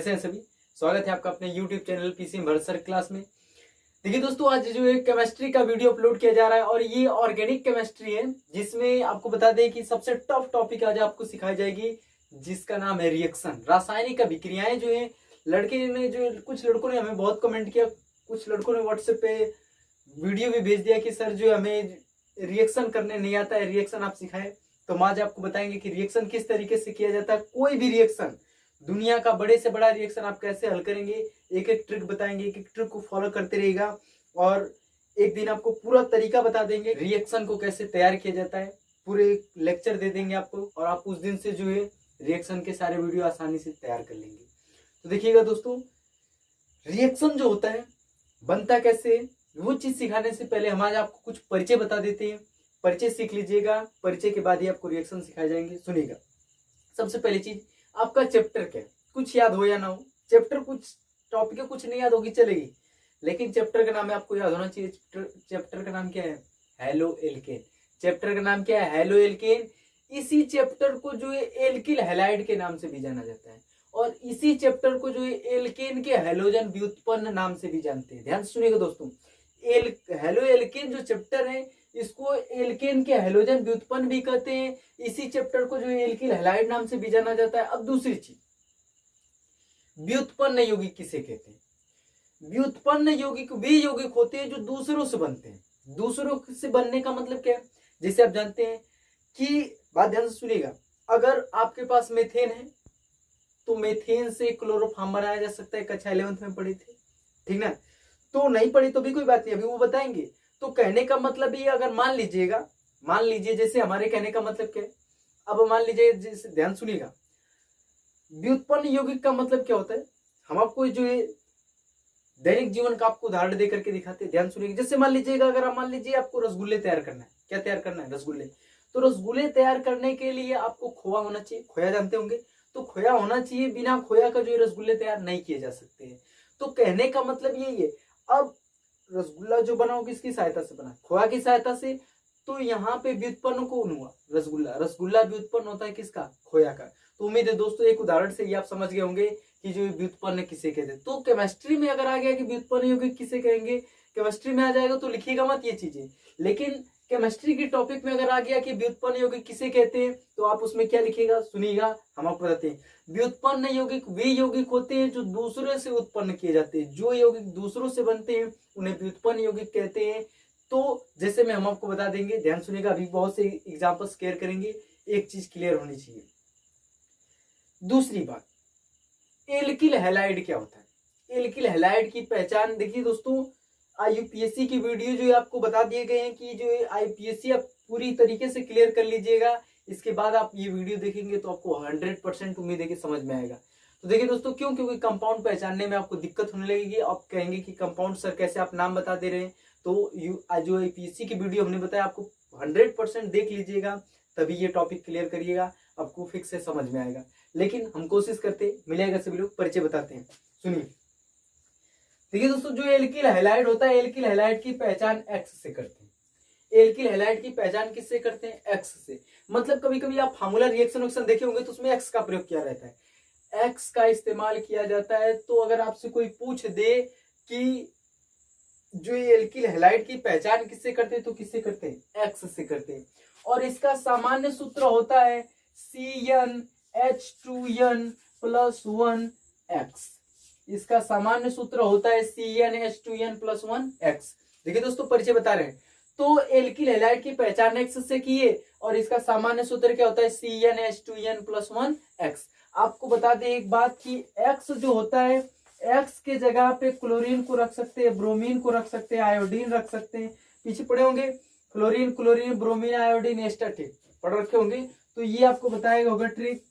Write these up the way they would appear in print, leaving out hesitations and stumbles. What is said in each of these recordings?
कैसे हैं सभी। स्वागत है आपका अपने YouTube channel PC Bharat sir class में। देखिए दोस्तों, आज जो है केमिस्ट्री का वीडियो अपलोड किया जा रहा है और ये ऑर्गेनिक केमिस्ट्री है, जिसमें आपको बता दें कि सबसे टफ टॉपिक आज आपको सिखाई जाएगी, जिसका नाम है रिएक्शन, रासायनिक अभिक्रियाएं। जो है लड़के ने जो कुछ लड़कों ने हमें बहुत कमेंट किया, कुछ लड़कों ने व्हाट्सएप पे वीडियो भी भेज दिया कि सर जो हमें रिएक्शन करने नहीं आता है, रिएक्शन आप सिखाएं। तो हम आज आपको बताएंगे कि रिएक्शन किस तरीके से किया जाता है। कोई भी रिएक्शन, दुनिया का बड़े से बड़ा रिएक्शन आप कैसे हल करेंगे, एक एक ट्रिक बताएंगे, एक एक ट्रिक को फॉलो करते रहिएगा और एक दिन आपको पूरा तरीका बता देंगे रिएक्शन को कैसे तैयार किया जाता है। पूरे लेक्चर दे देंगे आपको और आप उस दिन से जो है रिएक्शन के सारे वीडियो आसानी से तैयार कर लेंगे। तो देखिएगा दोस्तों, रिएक्शन जो होता है बनता कैसे, वो चीज सिखाने से पहले हम आज आपको कुछ परिचय बता देते हैं। परिचय सीख लीजिएगा, परिचय के बाद ही आपको रिएक्शन सिखाए जाएंगे। सुनिएगा, सबसे पहली चीज, आपका चैप्टर क्या है, कुछ याद हो या ना हो। चैप्टर कुछ टॉपिक है, कुछ नहीं याद होगी चलेगी, लेकिन चैप्टर का नाम है आपको याद होना चाहिए। चैप्टर का नाम क्या है? Halo alkane. चैप्टर का नाम क्या है? Halo alkane. इसी चैप्टर को जो है एल्किल हैलाइड के नाम से भी जाना जाता है और इसी चैप्टर को जो है एल्केन के हैलोजन व्युत्पन्न नाम से भी जानते हैं। ध्यान से सुनिएगा दोस्तों, हेलो एल्केन जो चैप्टर है इसको एल्केन के हैलोजन व्युत्पन्न भी कहते हैं। इसी चैप्टर को जो है एल्किल हैलाइड नाम से भी जाना जाता है। अब दूसरी चीज, व्युत्पन्न यौगिक किसे कहते हैं? व्युत्पन्न यौगिक वे यौगिक होते हैं जो दूसरों से बनते हैं। दूसरों से बनने का मतलब क्या है? जैसे आप जानते हैं कि, बात ध्यान से सुनिएगा, अगर आपके पास मेथेन है तो मेथेन से क्लोरोफॉर्म बनाया जा सकता है। कक्षा 11th में पढ़ी थी, ठीक ना? तो नहीं पढ़ी तो भी कोई बात नहीं, अभी वो बताएंगे। तो कहने का मतलब ये, अगर मान लीजिए जैसे हमारे कहने का मतलब क्या है, अब मान लीजिए, जैसे ध्यान सुनिएगा, व्युत्पन्न यौगिक का मतलब क्या होता है, हम आपको जो है दैनिक जीवन का आपको उदाहरण देकर के दिखाते हैं। ध्यान सुनिएगा, जैसे मान लीजिएगा, अगर आप मान लीजिए आपको रसगुल्ले तैयार करना है। क्या तैयार करना है? रसगुल्ले। तो रसगुल्ले तैयार करने के लिए आपको खोया होना चाहिए। खोया जानते होंगे, तो खोया होना चाहिए। बिना खोया का जो है रसगुल्ले तैयार नहीं किए जा सकते हैं। तो कहने का मतलब यही है। अब रसगुल्ला जो बना हो किसकी सहायता से बना? खोया की सहायता से। तो यहाँ पे व्युत्पन्न कौन हुआ? रसगुल्ला। रसगुल्ला व्युत्पन्न होता है किसका? खोया का। तो उम्मीद है दोस्तों एक उदाहरण से ये आप समझ गए होंगे कि जो व्युत्पन्न किसे कहते हैं। तो केमिस्ट्री में अगर आ गया कि व्युत्पन्न यौगिक किसे कहेंगे, केमिस्ट्री में आ जाएगा तो लिखिएगा मत ये चीजें, लेकिन केमिस्ट्री की टॉपिक में अगर आ गया कि व्युत्पन्न यौगिक किसे कहते हैं तो आप उसमें क्या लिखिएगा, सुनिएगा, हम आपको बताते हैं। व्युत्पन्न यौगिक वे यौगिक होते हैं जो दूसरे से उत्पन्न किए जाते हैं। जो यौगिक दूसरों से बनते हैं उन्हें व्युत्पन्न यौगिक कहते हैं। तो जैसे में हम आपको बता देंगे, ध्यान सुनिएगा, अभी बहुत से एग्जांपल्स क्लियर करेंगे। एक चीज क्लियर होनी चाहिए। दूसरी बात, एल्किल हैलाइड क्या होता है? एल्किल हैलाइड की पहचान देखिए दोस्तों, आईयूपीएससी की वीडियो जो आपको बता दिए गए हैं कि जो आईयूपीएससी आप पूरी तरीके से क्लियर कर लीजिएगा। इसके बाद आप ये वीडियो देखेंगे तो आपको 100% उम्मीद है कि समझ में आएगा। तो देखिए दोस्तों, क्यों? क्योंकि कंपाउंड पहचानने में आपको दिक्कत होने लगेगी। आप कहेंगे कि कंपाउंड सर कैसे आप नाम बता दे रहे हैं। तो जो आईपीएससी की वीडियो हमने बताया आपको 100% देख लीजिएगा, तभी ये टॉपिक क्लियर करिएगा, आपको फिक्स से समझ में आएगा। लेकिन हम कोशिश करते मिलेगा सभी लोग, परिचय बताते हैं। सुनिए, देखिए दोस्तों, जो एल्किल हैलाइड होता है, एल्किल हैलाइड की पहचान एक्स से करते हैं। एल्किल हैलाइड की पहचान किससे करते हैं? एक्स से। मतलब कभी कभी आप फार्मूला रिएक्शन देखे होंगे तो उसमें एक्स का प्रयोग किया रहता है, एक्स का इस्तेमाल किया जाता है। तो अगर आपसे कोई पूछ दे कि जो ये एल्किल हैलाइड की पहचान किससे करते हैं तो किससे करते हैं? एक्स से करते हैं। और इसका सामान्य सूत्र होता है CnH2n+1x। इसका सामान्य सूत्र होता है CnH2n+1x। देखिए दोस्तों, परिचय बता रहे हैं। तो एल्किल हैलाइड की पहचान एक्स से की है और इसका सामान्य सूत्र क्या होता है? CnH2n+1x। आपको बता दें एक बात की, एक्स जो होता है, एक्स के जगह पे क्लोरीन को रख सकते हैं, ब्रोमीन को रख सकते हैं, आयोडीन रख सकते हैं। पीछे पढ़े होंगे क्लोरीन, ब्रोमीन, आयोडीन, एस्टाटिक पढ़ रखे होंगे। तो ये आपको बताएगा होगा ट्रिक,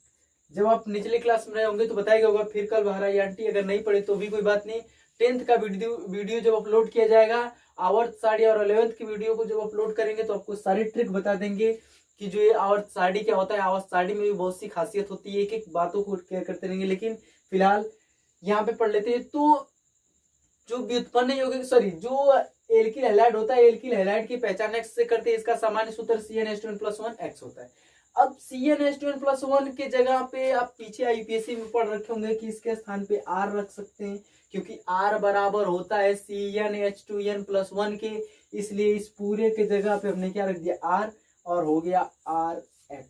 जब आप निचले क्लास में रहे होंगे तो बताएगा होगा। फिर कल बाहर आई आंटी, अगर नहीं पढ़े तो भी कोई बात नहीं। 10th का वीडियो जब अपलोड किया जाएगा, आवर्त साड़ी और 11th की वीडियो को जब अपलोड करेंगे तो आपको सारी ट्रिक बता देंगे कि जो ये आवर्त साड़ी क्या होता है। आवर्त साड़ी में भी बहुत सी खासियत होती है, एक एक बातों को क्लियर करते रहेंगे, लेकिन फिलहाल यहाँ पे पढ़ लेते हैं। तो जो व्युत्पन्न यौगिक, जो एल्किल हैलाइड होता है, एल्किल हैलाइड की पहचान एक्स से करते हैं। इसका सामान्य सूत्र CnH2n+1x होता है। अब CnH2n+1 के जगह पे आप पीछे IUPAC में पढ़ रखे होंगे कि इसके स्थान पे R रख सकते हैं, क्योंकि R बराबर होता है CnH2n+1 के, इसलिए इस पूरे के जगह पे हमने क्या रख दिया R, और हो गया RX।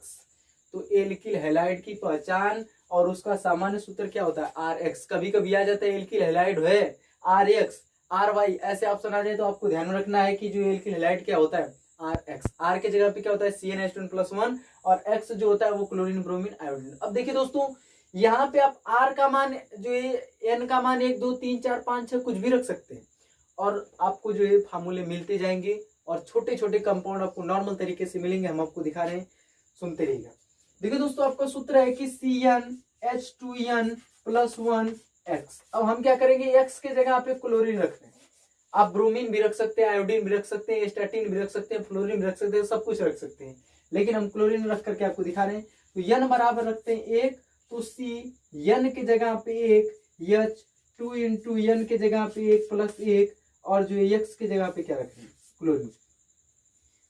तो एल्किल हैलाइड की पहचान और उसका सामान्य सूत्र क्या होता है RX। कभी कभी आ जाता है एल्किल हैलाइड है RX RY, ऐसे ऑप्शन आ जाए तो आपको ध्यान में रखना है कि जो एल्किल हैलाइड क्या होता है RX। R के जगह पे क्या होता है CnH2n+1 और X जो होता है वो क्लोरीन ब्रोमीन आयोडीन। अब देखिए दोस्तों यहाँ पे आप R का मान जो है N का मान 1 2 3 4 5 6 कुछ भी रख सकते हैं, और आपको जो है फार्मूले मिलते जाएंगे और छोटे छोटे कंपाउंड आपको नॉर्मल तरीके से मिलेंगे। हम आपको दिखा रहे हैं, सुनते रहिएगा। देखिए दोस्तों आपका सूत्र है कि CnH2n+1X। अब हम क्या करेंगे, X के जगह पे क्लोरीन रख रहे हैं, आप ब्रोमीन भी रख सकते हैं, आयोडीन भी रख सकते हैं, स्टैटिन भी रख सकते हैं, फ्लोरीन भी रख सकते हैं, सब कुछ रख सकते हैं, लेकिन हम क्लोरीन रख करके आपको दिखा रहे हैं। तो N बराबर रखते हैं 1, तो CN के जगह पे 1, H 2 इंटू N के जगह पे 1 + 1, और जो X के जगह पे क्या रखें क्लोरीन।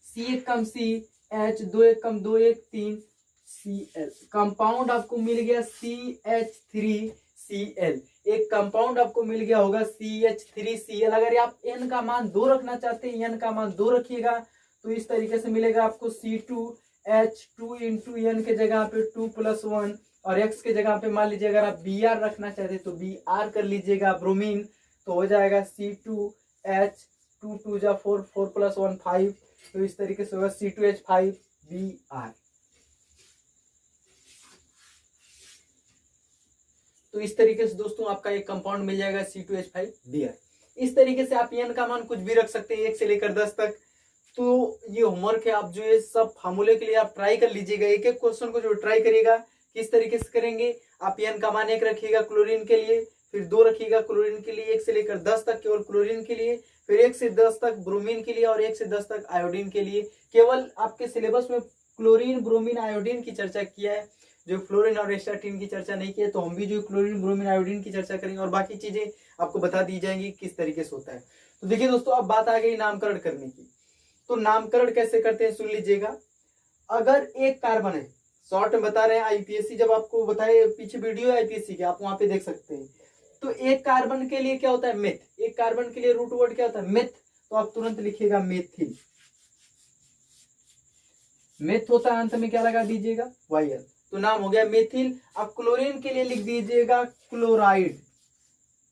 C 1 कम C, H 2 1 कम 2 1 3 Cl। कंपाउंड आपको मिल गया CH3Cl। एक कंपाउंड आपको मिल गया होगा CH3Cl। अगर आप N का मान 2 रखना चाहते हैं, N का मान 2 रखिएगा तो इस तरीके से मिलेगा आपको C2H2 इंटू N के जगह पे 2 + 1, और X के जगह पे मान लीजिए अगर आप Br रखना चाहते हैं तो Br कर लीजिएगा ब्रोमीन, तो हो जाएगा C2H2 2 जा 4 4 + 1 5, तो इस तरीके से होगा C2H5Br। तो इस तरीके से दोस्तों आपका एक कंपाउंड मिल जाएगा C2H5Br। इस तरीके से आप N का मान कुछ भी रख सकते हैं 1 से लेकर 10 तक। तो ये होमवर्क है, आप जो ये सब फार्मूले के लिए आप ट्राई कर लीजिएगा, एक एक क्वेश्चन को जो ट्राई करिएगा किस तरीके से करेंगे। आप N का मान 1 रखिएगा क्लोरीन के लिए, फिर 2 रखिएगा क्लोरीन के लिए, 1 से लेकर 10 तक केवल क्लोरीन के लिए, फिर 1 से 10 तक ब्रोमीन के लिए, और 1 से 10 तक आयोडीन के लिए। केवल आपके सिलेबस में क्लोरीन ब्रोमीन आयोडीन की चर्चा किया है, जो फ्लोरीन और स्टैटिन की चर्चा नहीं की है। तो हम भी जो क्लोरीन ब्रोमीन आयोडीन की चर्चा करेंगे और बाकी चीजें आपको बता दी जाएंगी किस तरीके से होता है। तो देखिए दोस्तों अब बात आ गई नामकरण करने की। तो नामकरण कैसे करते हैं सुन लीजिएगा। अगर एक कार्बन है, शॉर्ट में बता रहे हैं, IUPAC जब आपको बताए पीछे वीडियो है IUPAC के, आप वहां पे देख सकते हैं। तो एक कार्बन के लिए क्या होता है मेथ, एक कार्बन के लिए रूट वर्ड क्या होता है मेथ, तो आप तुरंत लिखिएगा मेथिल। मेथ होता है, अंत में क्या लगा दीजिएगा YL, तो नाम हो गया मेथिल। अब क्लोरीन के लिए लिख दीजिएगा क्लोराइड,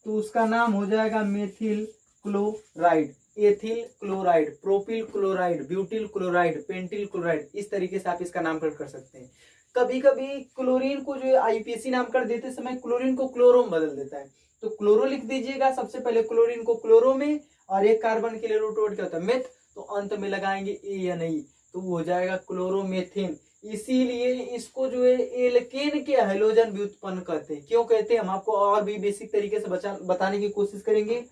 तो उसका नाम हो जाएगा methyl chloride, ethyl chloride, propyl chloride, butyl chloride, pentyl chloride. इस तरीके से आप इसका नामकरण कर सकते हैं। कभी कभी क्लोरीन को जो IUPAC नामकरण देते समय क्लोरीन को क्लोरो में बदल देता है, तो क्लोरो लिख दीजिएगा सबसे पहले क्लोरीन को क्लोरो में, और एक कार्बन के लिए रूट वर्ड क्या होता है मेथ, तो अंत में लगाएंगे ANI, तो वो हो जाएगा क्लोरोमेथिन। इसीलिए इसको जो है एल्केन के हैलोजन व्युत्पन्न कहते हैं। क्यों कहते हैं हम आपको और भी बेसिक तरीके से बताने की कोशिश करेंगे।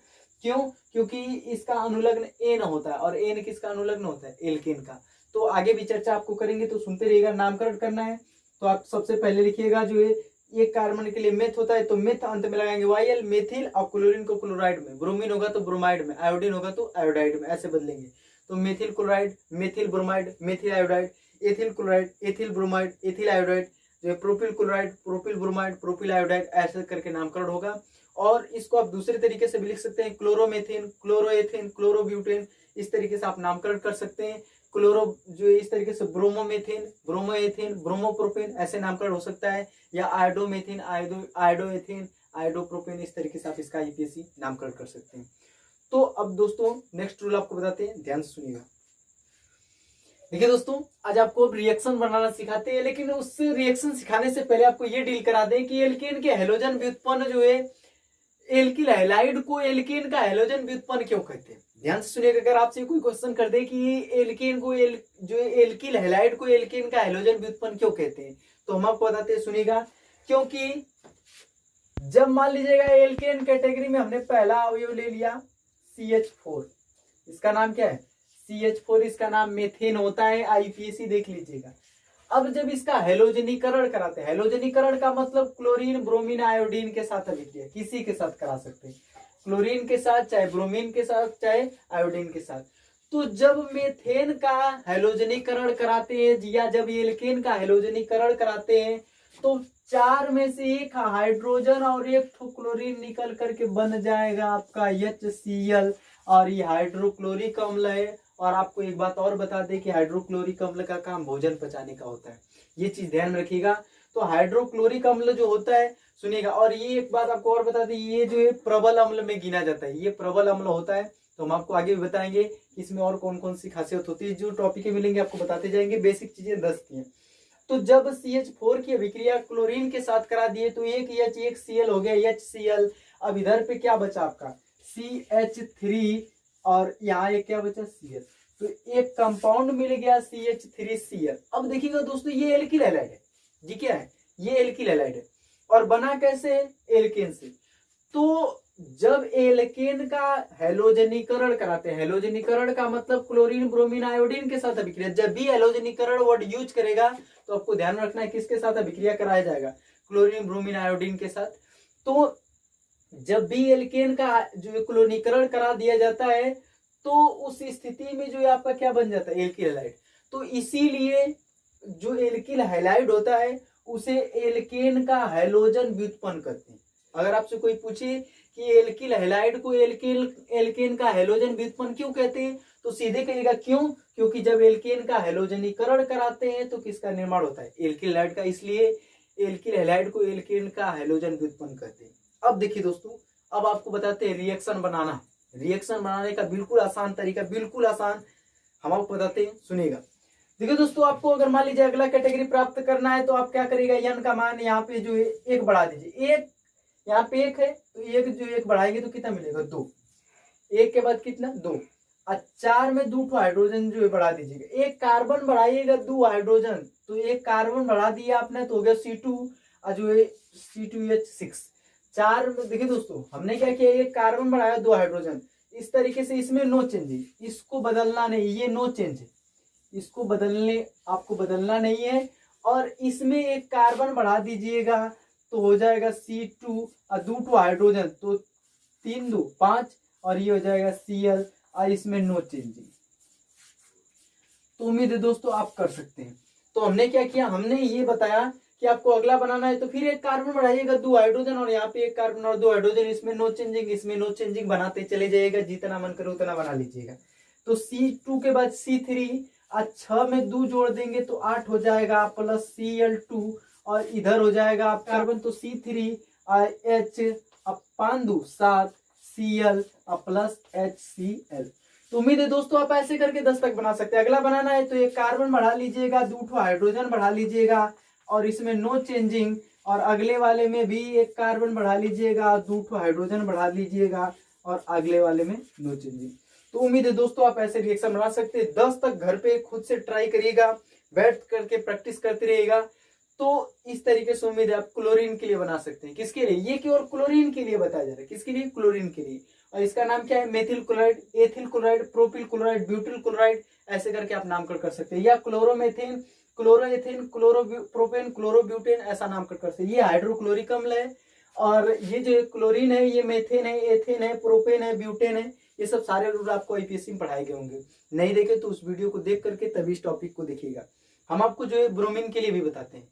क्यों? क्योंकि इसका अनुलग्न एन होता है, और एन किसका अनुलग्न होता है एल्केन का। तो आगे भी चर्चा आपको करेंगे, तो सुनते रहिएगा। नामकरण करना है तो आप सबसे पहले लिखिएगा जो है एक कार्बन के लिए मेथ होता है तो मेथ, अंत में लगाएंगे YL मेथिल, और क्लोरीन को क्लोराइड में, ब्रोमीन होगा तो ब्रोमाइड में, आयोडीन होगा तो आयोडाइड में, ऐसे बदलेंगे। तो methyl chloride, methyl bromide, methyl iodide, ethyl chloride, ethyl bromide, ethyl iodide, जो है propyl chloride, propyl bromide, propyl iodide, ऐसे करके नामकरण होगा। और इसको आप दूसरे तरीके से भी लिख सकते हैं, क्लोरोमेथिन, क्लोरोएथिन, क्लोरोब्यूटेन, इस तरीके से आप नामकरण कर सकते हैं। क्लोरो जो है इस तरीके से ब्रोमोमेथिन, ब्रोमोएथिन, ब्रोमोप्रोपेन, ऐसे नामकरण हो सकता है, या आयोडोमेथिन, आयोडोएथिन, आयोडोप्रोपेन, इस तरीके से आप इसका IUPAC नामकरण कर सकते हैं। तो अब दोस्तों नेक्स्ट रूल आपको बताते हैं, ध्यान से सुनिएगा। देखिए दोस्तों आज आपको रिएक्शन बनाना सिखाते हैं, लेकिन उस रिएक्शन सिखाने से पहले आपको ये डील करा दें कि एल्केन के हैलोजन व्युत्पन्न जो है एल्किल हैलाइड को एल्केन का हैलोजन व्युत्पन्न क्यों कहते हैं। ध्यान से सुनिएगा। अगर आपसे कोई क्वेश्चन कर दे कि एल्केन को जो एल्किल हैलाइड को एल्केन का हैलोजन व्युत्पन्न क्यों कहते हैं, तो हम आपको बताते हैं, सुनिएगा। क्योंकि जब मान लीजिएगा एल्केन कैटेगरी में हमने पहला अवयव ले लिया CH4, इसका नाम क्या है CH4, इसका नाम मेथेन होता है, IUPAC देख लीजिएगा। अब जब इसका हेलोजनीकरण कराते हैं, हेलोजनीकरण का मतलब क्लोरीन ब्रोमीन आयोडीन के साथ अभिक्रिया, किसी के साथ करा सकते हैं, क्लोरीन के साथ, चाहे ब्रोमीन के साथ, चाहे आयोडीन के साथ। तो जब मेथेन का हैलोजनीकरण कराते हैं या जब एल्केन का हैलोजनीकरण कराते हैं तो 4 में से एक हाइड्रोजन और एक क्लोरीन निकल करके बन जाएगा आपका HCl, और ये हाइड्रोक्लोरिक अम्ल है। और आपको एक बात और बता दें कि हाइड्रोक्लोरिक अम्ल का काम भोजन पचाने का होता है, ये चीज ध्यान में रखिएगा। तो हाइड्रोक्लोरिक अम्ल जो होता है, सुनिएगा, और ये एक बात आपको और बता दें, ये जो है प्रबल अम्ल में गिना जाता है, ये प्रबल अम्ल होता है। तो हम आपको आगे भी बताएंगे कि इसमें और कौन कौन सी खासियत होती है, जो टॉपिक मिलेंगे आपको बताते जाएंगे। बेसिक चीजें 10 की हैं। तो जब CH4 की अभिक्रिया क्लोरीन के साथ करा दिए तो एक H एक Cl हो गया HCl। अब इधर पे क्या बचा आपका CH3 और यहाँ एक क्या बचा Cl, तो एक कंपाउंड मिल गया CH3Cl। अब देखिएगा दोस्तों, ये एल्किल हैलाइड है जी, क्या है ये एल्किल हैलाइड है, और बना कैसे एल्केन से। तो जब एल्केन का हैलोजनीकरण कराते हैं, हैलोजनीकरण का मतलब क्लोरीन ब्रोमीन आयोडीन के साथ अभिक्रिया, जब भी हैलोजनीकरण वर्ड यूज करेगा तो आपको ध्यान रखना है किसके साथ अभिक्रिया कराया जाएगा, क्लोरीन ब्रोमीन आयोडीन के साथ। तो जब भी एल्केन का जो क्लोरीनीकरण करा दिया जाता है तो उस स्थिति में जो आपका क्या बन जाता है, एल्किल हैलाइड। तो इसीलिए जो एल्किल हैलाइड होता है उसे एल्केन का हैलोजन व्युत्पन्न करते हैं। अगर आपसे कोई पूछे कि एल्किल हैलाइड को एल्केन का हैलोजन व्युत्पन्न क्यों कहते हैं, तो सीधे कहिएगा क्यों, क्योंकि जब एल्केन का हैलोजनीकरण कराते हैं तो किसका निर्माण होता है, एल्किल हैलाइड का, इसलिए एल्किल हैलाइड को एल्केन का हैलोजन व्युत्पन्न करते हैं। अब देखिए दोस्तों, अब आपको बताते हैं रिएक्शन बनाना। रिएक्शन बनाने का बिल्कुल आसान तरीका, बिल्कुल आसान, हम आपको बताते हैं, सुनिएगा। देखिए दोस्तों, आपको अगर मान लीजिए अगला कैटेगरी प्राप्त करना है तो आप क्या करिएगा, n का मान यहाँ पे जो है 1 बढ़ा दीजिए। एक यहाँ पे 1 है तो एक बढ़ाएंगे तो कितना मिलेगा 2, 1 के बाद कितना 2, और 4 में 2 हाइड्रोजन जो है बढ़ा दीजिएगा। एक कार्बन बढ़ाइएगा 2 हाइड्रोजन, तो एक कार्बन बढ़ा दिया आपने तो हो गया C2 और जो है C2H6। 4 में देखिए दोस्तों, हमने क्या किया, एक कार्बन बढ़ाया 2 हाइड्रोजन, इस तरीके से इसमें नो चेंजिंग, इसको बदलना नहीं, ये नो चेंज है, इसको आपको बदलना नहीं है। और इसमें एक कार्बन बढ़ा दीजिएगा तो हो जाएगा C2 और 2 हाइड्रोजन, तो 3 2 5, और ये हो जाएगा Cl, और इसमें नो चेंजिंग। तो उम्मीद है दोस्तों आप कर सकते हैं। तो हमने क्या किया, हमने ये बताया कि आपको अगला बनाना है तो फिर एक कार्बन बढ़ाइएगा 2 हाइड्रोजन, और यहाँ पे एक कार्बन और 2 हाइड्रोजन, इसमें नो चेंजिंग, इसमें नो चेंजिंग, बनाते चले जाइएगा, जितना मन करे उतना बना लीजिएगा। तो C2 के बाद C3, और 6 में 2 जोड़ देंगे तो 8 हो जाएगा, प्लस Cl2, और इधर हो जाएगा आप कार्बन तो C3 और H, 5 2 7 Cl प्लस HCl। तो उम्मीद है दोस्तों आप ऐसे करके 10 तक बना सकते हैं। अगला बनाना है तो एक कार्बन बढ़ा लीजिएगा, 2 हाइड्रोजन बढ़ा लीजिएगा, और इसमें नो चेंजिंग, और अगले वाले में भी एक कार्बन बढ़ा लीजिएगा, 2 हाइड्रोजन बढ़ा लीजिएगा, और अगले वाले में नो चेंजिंग। तो उम्मीद है दोस्तों आप ऐसे रिएक्शन बना सकते हैं। 10 तक घर पे खुद से ट्राई करिएगा, बैठ करके प्रैक्टिस करते रहिएगा। तो इस तरीके से उम्मीद है आप क्लोरीन के लिए बना सकते हैं। किसके लिए, ये केवल क्लोरीन के लिए बताया जा रहा है, किसके लिए, क्लोरीन के लिए। और इसका नाम क्या है, methyl chloride, ethyl chloride, propyl chloride, butyl chloride, ऐसे करके आप नामकरण कर सकते हैं, या क्लोरोमेथेन, क्लोरोएथेन, क्लोरोप्रोपेन, क्लोरोब्यूटेन, ऐसा नामकरण कर सकते हैं। ये हाइड्रोक्लोरिक अम्ल है, और ये जो क्लोरीन है ये मेथेन है, एथेन है, प्रोपेन है, ब्यूटेन है। ये सब सारे रूल आपको आईपीएससी में पढ़ाए गए होंगे, नहीं देखे तो उस वीडियो को देख करके तभी इस टॉपिक को देखिएगा। हम आपको जो है ब्रोमीन के लिए भी बताते हैं,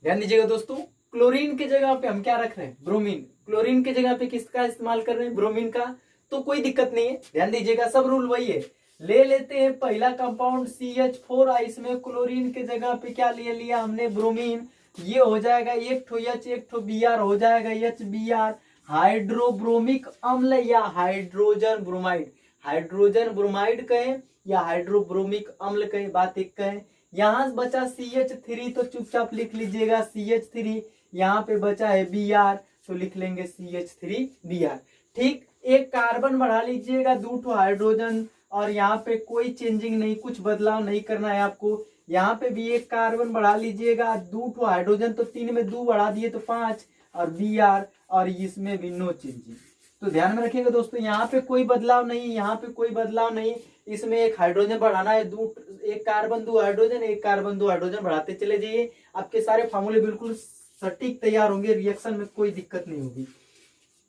ध्यान दीजिएगा दोस्तों। क्लोरीन के जगह पे हम क्या रख रहे हैं, ब्रोमीन। क्लोरीन के जगह पे किसका इस्तेमाल कर रहे हैं, ब्रोमीन का। तो कोई दिक्कत नहीं है, ध्यान दीजिएगा, सब रूल वही है। ले लेते हैं पहला कंपाउंड CH4, इसमें क्लोरीन के जगह पे क्या ले लिया हमने, ब्रोमीन। ये हो जाएगा एक ठो H एक ठो Br, हो जाएगा HBr, हाइड्रोब्रोमिक अम्ल या हाइड्रोजन ब्रोमाइड। हाइड्रोजन ब्रोमाइड कहें या हाइड्रोब्रोमिक अम्ल कहें, बात एक कहें। यहां बचा CH3 तो चुपचाप लिख लीजिएगा CH3, यहाँ पे बचा है Br तो लिख लेंगे CH3Br। ठीक, एक कार्बन बढ़ा लीजिएगा, 2 हाइड्रोजन, और यहाँ पे कोई चेंजिंग नहीं, कुछ बदलाव नहीं करना है आपको। यहाँ पे भी एक कार्बन बढ़ा लीजिएगा, 2 हाइड्रोजन, तो 3 में 2 बढ़ा दिए तो 5, और Br, और इसमें भी नो चेंजिंग। तो ध्यान में रखिएगा दोस्तों, यहाँ पे कोई बदलाव नहीं, यहाँ पे कोई बदलाव नहीं। इसमें एक हाइड्रोजन बढ़ाना है, एक कार्बन 2 हाइड्रोजन, एक कार्बन 2 हाइड्रोजन बढ़ाते चले जाइए, आपके सारे फार्मूले बिल्कुल सटीक तैयार होंगे, रिएक्शन में कोई दिक्कत नहीं होगी।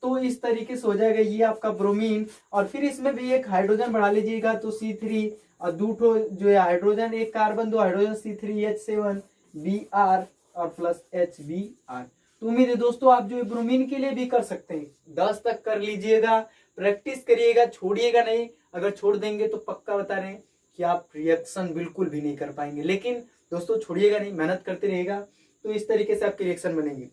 तो इस तरीके से हो जाएगा ये आपका ब्रोमीन। और फिर इसमें भी एक हाइड्रोजन बढ़ा लीजिएगा तो C3 और दूठो जो है हाइड्रोजन, एक कार्बन, दो हाइड्रोजन, C3H7 Br और प्लस HBr। तो उम्मीद है दोस्तों आप जो है ब्रोमीन के लिए भी कर सकते हैं। 10 तक कर लीजिएगा, प्रैक्टिस करिएगा, छोड़िएगा नहीं। अगर छोड़ देंगे तो पक्का बता रहे हैं कि आप रिएक्शन बिल्कुल भी नहीं कर पाएंगे। लेकिन दोस्तों छोड़िएगा नहीं, मेहनत करते रहिएगा, तो इस तरीके से आपके रिएक्शन बनेंगे।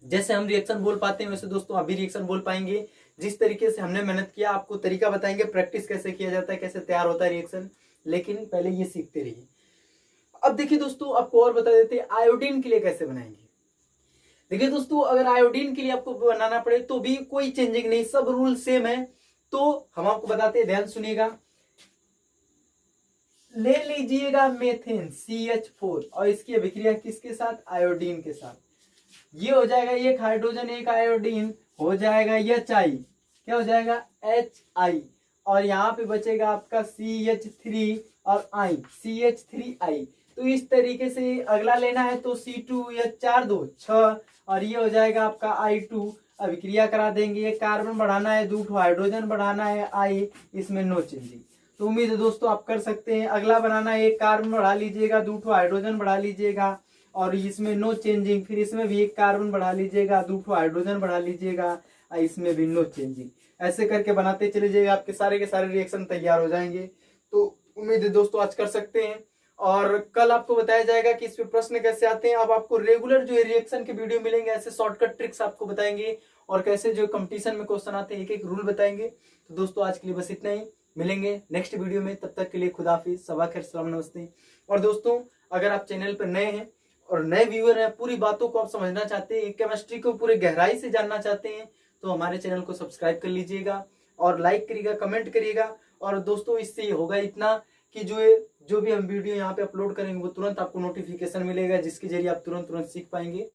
जैसे हम रिएक्शन बोल पाते हैं वैसे दोस्तों आप भी रिएक्शन बोल पाएंगे। जिस तरीके से हमने मेहनत किया, आपको तरीका बताएंगे प्रैक्टिस कैसे किया जाता है, कैसे तैयार होता है रिएक्शन। लेकिन पहले ये सीखते रहिए। अब देखिए दोस्तों, आपको और बता देते हैं आयोडीन के लिए कैसे बनाएंगे। देखिए दोस्तों, अगर आयोडीन के लिए आपको बनाना पड़े तो भी कोई चेंजिंग नहीं, सब रूल सेम है। तो हम आपको बताते हैं, ध्यान सुनिएगा। ले लीजिएगा मेथेन CH4 और इसकी अभिक्रिया किसके साथ, आयोडीन के साथ। ये हो जाएगा एक हाइड्रोजन एक आयोडीन, हो जाएगा HI, क्या हो जाएगा HI। और यहाँ पे बचेगा आपका CH3 और I, CH3I। तो इस तरीके से अगला लेना है तो C2H4 2 6 और ये हो जाएगा आपका I2। अभिक्रिया करा देंगे, एक कार्बन बढ़ाना है, दो हाइड्रोजन बढ़ाना है I, इसमें नो चेंजिंग। तो उम्मीद है दोस्तों आप कर सकते हैं। अगला बनाना है, एक कार्बन बढ़ा लीजिएगा, दो हाइड्रोजन बढ़ा लीजिएगा और इसमें नो चेंजिंग। फिर इसमें भी एक कार्बन बढ़ा लीजिएगा, दो हाइड्रोजन बढ़ा लीजिएगा, इसमें भी नो चेंजिंग। ऐसे करके बनाते चले जाइएगा, आपके सारे के सारे रिएक्शन तैयार हो जाएंगे। तो उम्मीद है दोस्तों आज कर सकते हैं। और कल आपको बताया जाएगा कि इस पे प्रश्न कैसे आते हैं। अब आपको रेगुलर जो है रिएक्शन के वीडियो मिलेंगे, ऐसे शॉर्टकट ट्रिक्स आपको बताएंगे और कैसे जो कंपटीशन में क्वेश्चन आते हैं एक एक रूल बताएंगे। तो दोस्तों आज के लिए बस इतना ही, मिलेंगे नेक्स्ट वीडियो में। तब तक के लिए खुदा हाफिज, सबा खैर, सलाम, नमस्ते। और दोस्तों अगर आप चैनल पर नए हैं और नए व्यूअर हैं, पूरी बातों को आप समझना चाहते हैं, केमिस्ट्री को पूरे गहराई से जानना चाहते हैं, तो हमारे चैनल को सब्सक्राइब कर लीजिएगा और लाइक करिएगा, कमेंट करिएगा। और दोस्तों इससे होगा इतना कि जो भी हम वीडियो यहाँ पे अपलोड करेंगे वो तुरंत आपको नोटिफिकेशन मिलेगा, जिसके जरिए आप तुरंत सीख पाएंगे।